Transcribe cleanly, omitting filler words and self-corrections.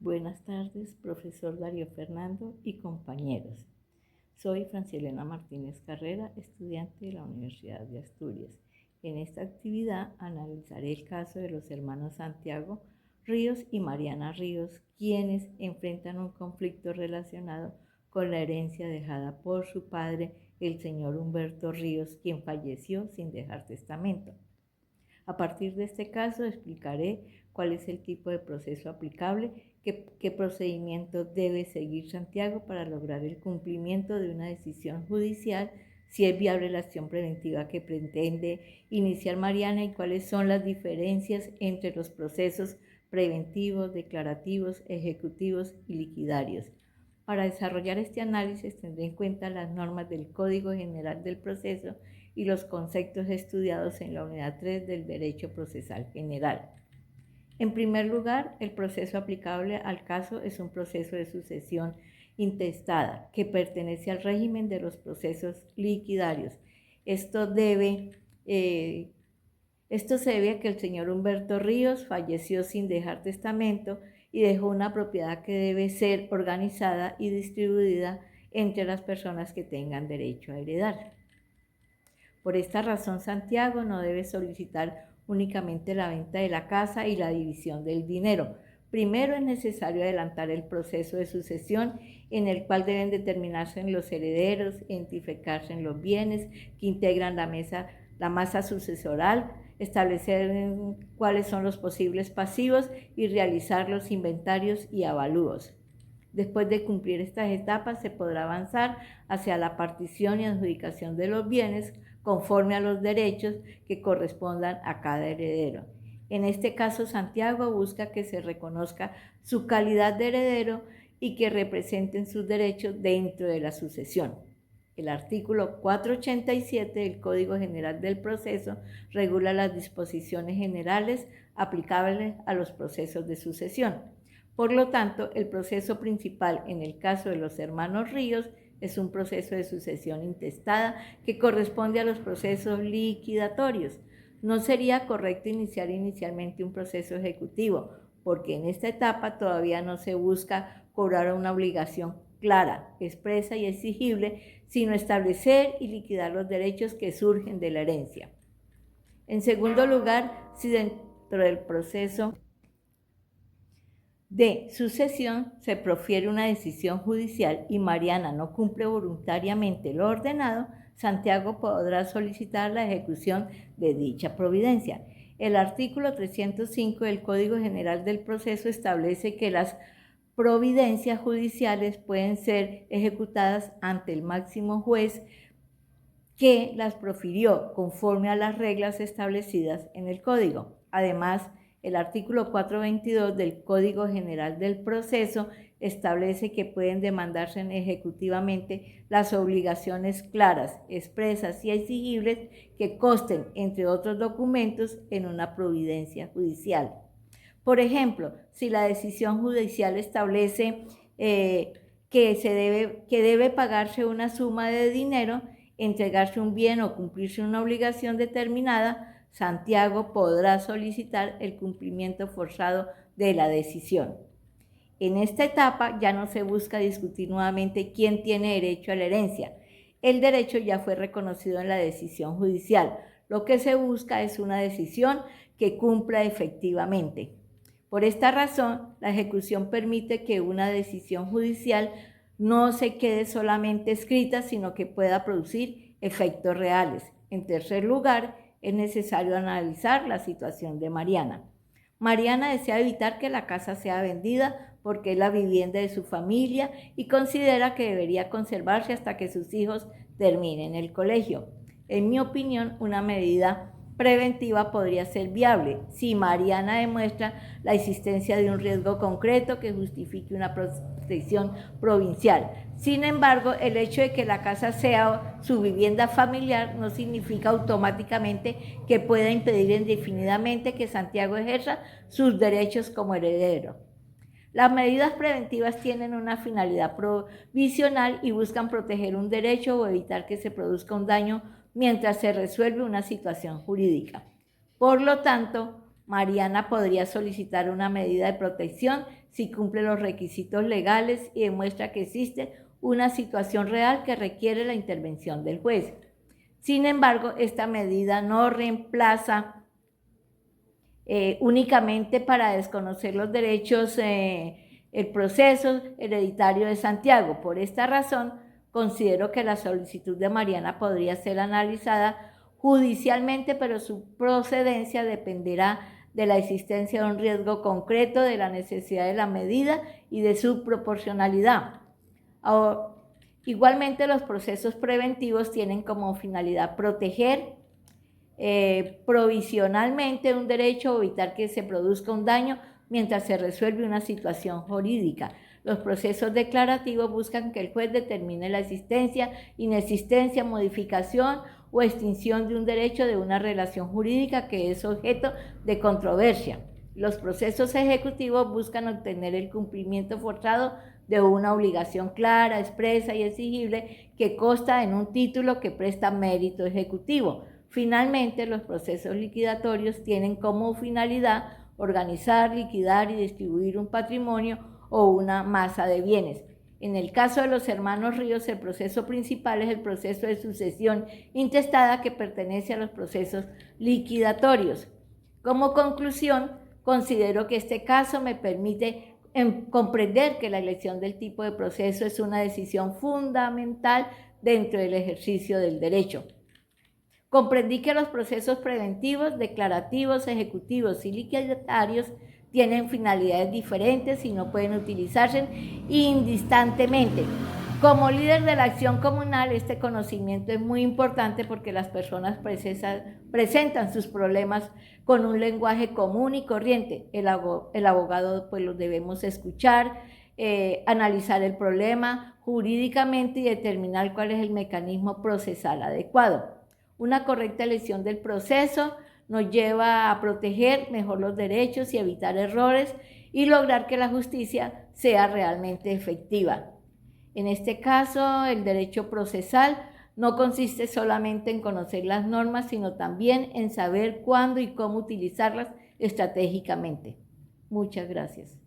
Buenas tardes, profesor Darío Fernando y compañeros. Soy Francilena Martínez Carrera, estudiante de la Universidad de Asturias. En esta actividad analizaré el caso de los hermanos Santiago Ríos y Mariana Ríos, quienes enfrentan un conflicto relacionado con la herencia dejada por su padre, el señor Humberto Ríos, quien falleció sin dejar testamento. A partir de este caso explicaré cuál es el tipo de proceso aplicable, qué procedimiento debe seguir Santiago para lograr el cumplimiento de una decisión judicial, si es viable la acción preventiva que pretende iniciar Mariana y cuáles son las diferencias entre los procesos preventivos, declarativos, ejecutivos y liquidarios. Para desarrollar este análisis tendré en cuenta las normas del Código General del Proceso y los conceptos estudiados en la unidad 3 del Derecho Procesal General. En primer lugar, el proceso aplicable al caso es un proceso de sucesión intestada que pertenece al régimen de los procesos liquidarios. Esto se debe a que el señor Humberto Ríos falleció sin dejar testamento y dejó una propiedad que debe ser organizada y distribuida entre las personas que tengan derecho a heredar. Por esta razón, Santiago no debe solicitar únicamente la venta de la casa y la división del dinero. Primero es necesario adelantar el proceso de sucesión en el cual deben determinarse los herederos, identificarse los bienes que integran la masa sucesoral, establecer cuáles son los posibles pasivos y realizar los inventarios y avalúos. Después de cumplir estas etapas, se podrá avanzar hacia la partición y adjudicación de los bienes conforme a los derechos que correspondan a cada heredero. En este caso, Santiago busca que se reconozca su calidad de heredero y que representen sus derechos dentro de la sucesión. El artículo 487 del Código General del Proceso regula las disposiciones generales aplicables a los procesos de sucesión. Por lo tanto, el proceso principal en el caso de los hermanos Ríos es un proceso de sucesión intestada que corresponde a los procesos liquidatorios. No sería correcto iniciar inicialmente un proceso ejecutivo, porque en esta etapa todavía no se busca cobrar una obligación clara, expresa y exigible, sino establecer y liquidar los derechos que surgen de la herencia. En segundo lugar, si dentro del proceso de sucesión se profiere una decisión judicial y Mariana no cumple voluntariamente lo ordenado, Santiago podrá solicitar la ejecución de dicha providencia. El artículo 305 del Código General del Proceso establece que las providencias judiciales pueden ser ejecutadas ante el máximo juez que las profirió conforme a las reglas establecidas en el Código. Además, el artículo 422 del Código General del Proceso establece que pueden demandarse ejecutivamente las obligaciones claras, expresas y exigibles que consten, entre otros documentos, en una providencia judicial. Por ejemplo, si la decisión judicial establece que debe pagarse una suma de dinero, entregarse un bien o cumplirse una obligación determinada, Santiago podrá solicitar el cumplimiento forzado de la decisión. En esta etapa ya no se busca discutir nuevamente quién tiene derecho a la herencia. El derecho ya fue reconocido en la decisión judicial. Lo que se busca es una decisión que cumpla efectivamente. Por esta razón, la ejecución permite que una decisión judicial no se quede solamente escrita, sino que pueda producir efectos reales. En tercer lugar, es necesario analizar la situación de Mariana. Mariana desea evitar que la casa sea vendida porque es la vivienda de su familia y considera que debería conservarse hasta que sus hijos terminen el colegio. En mi opinión, una medida preventiva podría ser viable si Mariana demuestra la existencia de un riesgo concreto que justifique una protección provincial. Sin embargo, el hecho de que la casa sea su vivienda familiar no significa automáticamente que pueda impedir indefinidamente que Santiago ejerza sus derechos como heredero. Las medidas preventivas tienen una finalidad provisional y buscan proteger un derecho o evitar que se produzca un daño mientras se resuelve una situación jurídica. Por lo tanto, Mariana podría solicitar una medida de protección si cumple los requisitos legales y demuestra que existe una situación real que requiere la intervención del juez. Sin embargo, esta medida no reemplaza únicamente para desconocer los derechos, el proceso hereditario de Santiago. Por esta razón, considero que la solicitud de Mariana podría ser analizada judicialmente, pero su procedencia dependerá de la existencia de un riesgo concreto, de la necesidad de la medida y de su proporcionalidad. Ahora, igualmente, los procesos preventivos tienen como finalidad proteger provisionalmente un derecho o evitar que se produzca un daño mientras se resuelve una situación jurídica. Los procesos declarativos buscan que el juez determine la existencia, inexistencia, modificación o extinción de un derecho de una relación jurídica que es objeto de controversia. Los procesos ejecutivos buscan obtener el cumplimiento forzado de una obligación clara, expresa y exigible que consta en un título que presta mérito ejecutivo. Finalmente, los procesos liquidatorios tienen como finalidad organizar, liquidar y distribuir un patrimonio o una masa de bienes. En el caso de los hermanos Ríos, el proceso principal es el proceso de sucesión intestada que pertenece a los procesos liquidatorios. Como conclusión, considero que este caso me permite comprender que la elección del tipo de proceso es una decisión fundamental dentro del ejercicio del derecho. Comprendí que los procesos preventivos, declarativos, ejecutivos y liquidatarios tienen finalidades diferentes y no pueden utilizarse indistintamente. Como líder de la acción comunal, este conocimiento es muy importante porque las personas presentan sus problemas con un lenguaje común y corriente. El abogado pues los debemos escuchar, analizar el problema jurídicamente y determinar cuál es el mecanismo procesal adecuado. Una correcta elección del proceso nos lleva a proteger mejor los derechos y evitar errores y lograr que la justicia sea realmente efectiva. En este caso, el derecho procesal no consiste solamente en conocer las normas, sino también en saber cuándo y cómo utilizarlas estratégicamente. Muchas gracias.